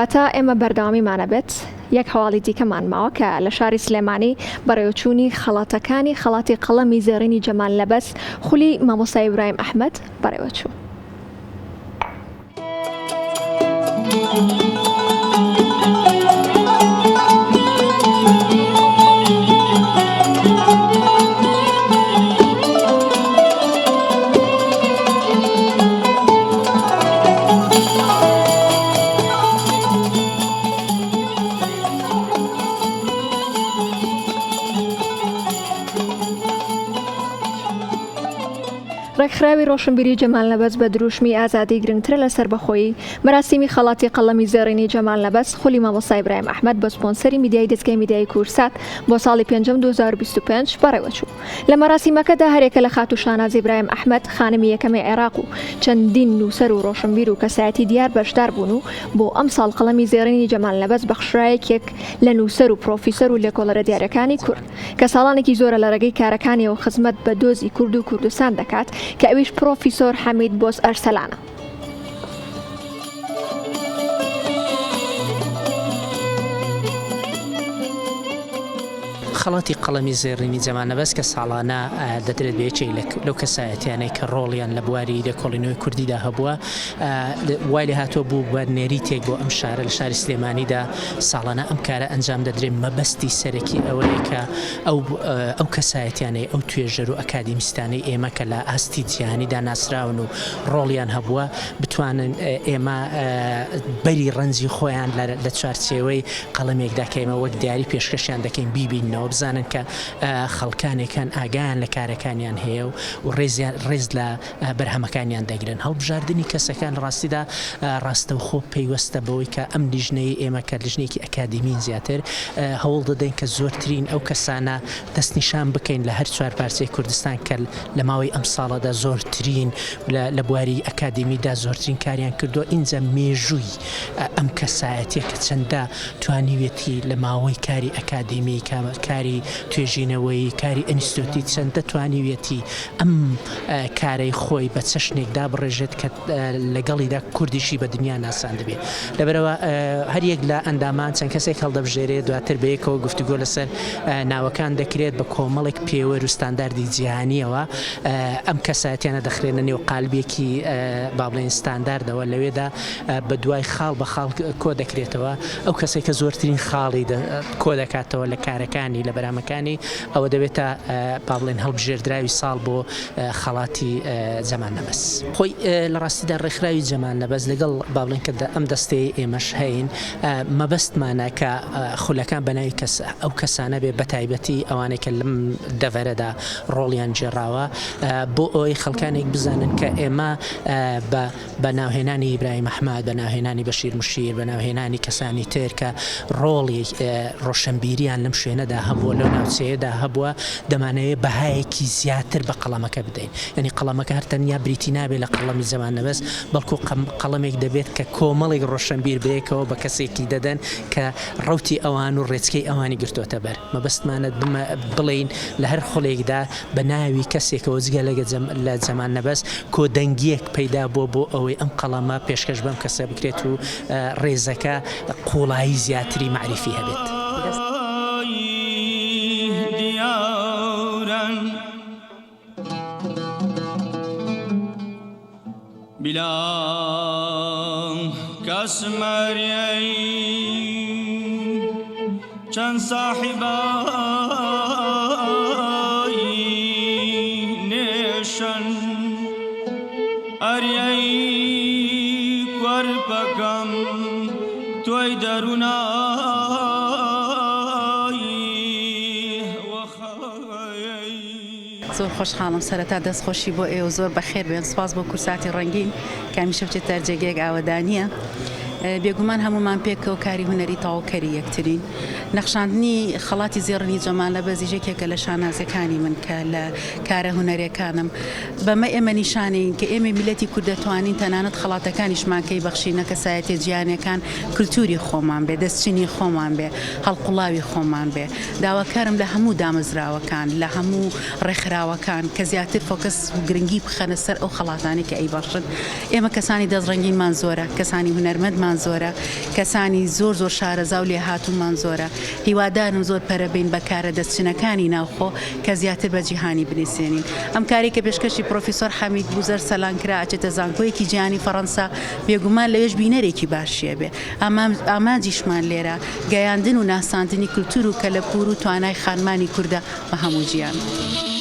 تا ئێمە بەردەوامیمانە بێت یەک هەواڵی دیکەمان ماوە کە لە شاری سلێمانی بەڕێوەچوونی خەڵاتەکانی خەڵاتی قەڵەمی زێڕینی جەمال لەبەس خولی مامۆستای ئیبراهیم ئەحمەد بەڕێوەچوو. ڕێکخراوی ڕۆشنبیری جەمال لەبەس بە دروشمی ئازادی گرنگترە لەسەر بەخۆیی مەراسیمی خەڵاتی قەڵەمی زێڕینی جەمال لەبەس خولی مامۆستای ئیبراهیم ئەحمەد بە سپۆنسەری میدیای دەستگای میدیای کورسات بۆ ساڵی پێنجەم 2025 بەڕێوەچوو. لە مەراسیمەکەدا هەرێکە لە خات و شانازی ئیبراهیم ئەحمەد خانمی یەکەمی عێراق و چەندین نووسەر و ڕۆشنبیر و کەسایەتی دیار بەشدار بوون و بۆ ئەم ساڵ قەڵەمی زێڕینی جەمال لەبەس بەخشرایەکێک لە نووسەر و پرۆفیسەر و لێکۆڵەرە دیارەکانی کورد کە ساڵانێکی زۆرە لە ڕێگەی کارەکانی و خزمەت بە دۆزی کورد و کوردستان دەکات کە ئەویش پرۆفیسۆر حەمید بۆس ئەرسەلانە. خەڵاتی قەڵەمی زێڕینی جەمال لەبەس کە ساڵانە دەدرێت بێچەی لەو کەسایەتیانەی کە ڕۆڵیان لە بواری لێکۆڵینەوەی کوردیدا هەبووە وای لێ هاتووە بوو بە نێریتێک بۆ ئەم شارە لە شاری سلێمانیدا ساڵانە ئەم کارە ئەنجام دەدرێت مەبەستی سەرەکی ئەوەیە کە ئەو کەسایەتیانەی ئەو توێژەر و ئەکادیمیستانەی ئێمە کە لە ئاستی جیهانیدا ناسراون و ڕۆڵیان هەبووە بتوانن ئێمە بەری ڕەنجی خۆیان لە چوارچێوەی قەڵەمێکدا کە ئێمە وەک دیاری پێشکەشیان دەکەین بیبینەوە بزانن کە خەڵکانێکان ئاگایان لە کارەکانیان هەیە و ڕێز لە بەرهەمەکانیان دەگرن. هەڵبژاردننی کەسەکان ڕاستیدا ڕاستەوخۆ پەیوەستە بەوەی کە ئەم لیژنەی ئێمە کە لیژنێکی ئەکادیمین زیاتر هەوڵ دەدەین کە زۆرترین ئەو کەسانە دەستنیشان بکەین لە هەر چوار پارچەی کوردستان کە لە ماوەی ئەم ساڵەدا زۆرترین لە بواری ئەکادیمیدا زۆرترین کاریان کردو. اینجا مێژووی ئەم کەسایەتێک کە چەندە توانیوێتی لە ماوەی کاری ئەکادیمی کاری توێژینەوەی کاری ئەنیستۆتی چەندە توانیوێتی ئەم کارەی خۆی بە چەشنێکدا بڕێژێت کە لەگەڵیدا کوردیشی بە دنیا ناسان دەبێت. لەبەرەوە هەریەک لە ئەندامان چەند کەسێک هەڵدەبژێرێت دواتر بەیەکەوە گفتوگۆ لەسەر ناوەکان دەکرێت بە کۆمەڵێک پێوەر و ستانداردی جیهانیەوە ئەم کەسایەتیانە دەخرێنە نێو قالبێکی با بڵێن ستانداردەوە لەوێدا بە دوای خاڵ بە خاڵ کۆ دەکرێتەوە. ئەو کەسێک کە زۆرترین خاڵی کۆ دەکاتەوە لە کارەکانی لە بەرامەکانی ئەوە دەبێتە با بڵێن هەڵبژێردراوی ساڵ بۆ خەڵاتی جەمال لەبەس. خۆی لە ڕاستیدا ڕێکخراوی جەمال لەبەس لەگەڵ با بڵێن کە ئەم دەستەی ئێمەش هەین مەبەستمانە کە خولەکان بەناوی ئەو کەسانە بێ بەتایبەتی ئەوانەی کە لەم دەڤەرەدا ڕۆڵیان جێراوە بۆ ئەوەی خەڵکانێک بزانن کە ئێمە بە ناوهێنانی ئیبراهیم ئەحمەد بە ناوهێنانی بەشیر موشیر بە ناوهێنانی کەسانی تر کە ڕۆڵی ڕۆشنبیریان لەم شوێنەدا هەبووە لەو ناوچەیەدا هەبووە دەمانەوێت بەهایەکی زیاتر بە قەڵەمەکە بدەین. یعنی قەڵەمەکە هەر تەنیا بریتی نابێت لە قەڵەمی جەمال لەبەس بەڵکو قەڵەمێک دەبێت کە کۆمەڵێک ڕۆشنبیر بەیەکەوە بە کەسێکی دەدەن کە ڕەوتی ئەوان و ڕێچکەی ئەوانی گرتوۆتە بەر. مەبەستمانە بڵین لە هەر خۆڵێکدا بە ناوی کەسێکەوە جگە لە جەمال لەبەس کۆدەنگیەک پەیدا بۆ ئەوەی ئەم قەڵەمە پێشکەش بەم کەسە بکرێت و ڕێزەکە قوڵایی زیاتری معریفی هەبێت. بلام کس مریی چند صاحبای نشان اریای کور پکم توی درونایی زۆر خۆشحاڵم سەرەتا دەستخۆشی بۆ ئێوە زۆر بەخێر بێن. سپاس بۆ کورساتی ڕەنگین کە هەمیشە بچێتە جێگەیەک ئاوەدانیە. بێگومان هەمومان پێکەوە کاری هونەری تەواوکەری یەکترین نەخشاندنی خەڵاتی زێڕنی جەمال لەبەز یەکێکە لە شانازەکانی من کە لە کارە هونەرەکانم بەمە ئێمە نیشانین کە ئێمە میلەتی کورد دەتوانین تەنانەت خەڵاتەکانیشمانکەی بەخشینە کەسایەتە جیهانیەکان کللتوری خۆمان بێ دەستچینی خۆمان بێ هەڵقوڵاوی خۆمان بێ داواکارم لە هەموو دامەزراوەکان لە هەموو ڕێکخراوەکان کە زیاتر فۆکەس گرنگی بخەنە سەر ئەو خەڵاتانی کە ئەی باشن ئێمە کەسانی دەستڕەنگینمان زۆرە کەسانی هونەرمەندمان زۆرە کەسانی زۆر شارەزا و لێ هاتوومان زۆرە هیوادارم زۆر پەرەبین بەکارە دەستچینەکانی ناوخۆ کە زیاتر بە جیهانی بنووسێنین ئەم کاری کە پێشکەشی پرۆفیسۆر حەمید بوزەر سەلانکرا ئاچێتە زانکۆیەکی جیهانی فەڕەنسا بێگومان لەوێش بینەرێکی باشیە بێ ئامانجیشمان لێرە گەیاندن و ناساندنی کولتور و کەلەپور و توانای خانمانی کووردە بە هەموو جیان.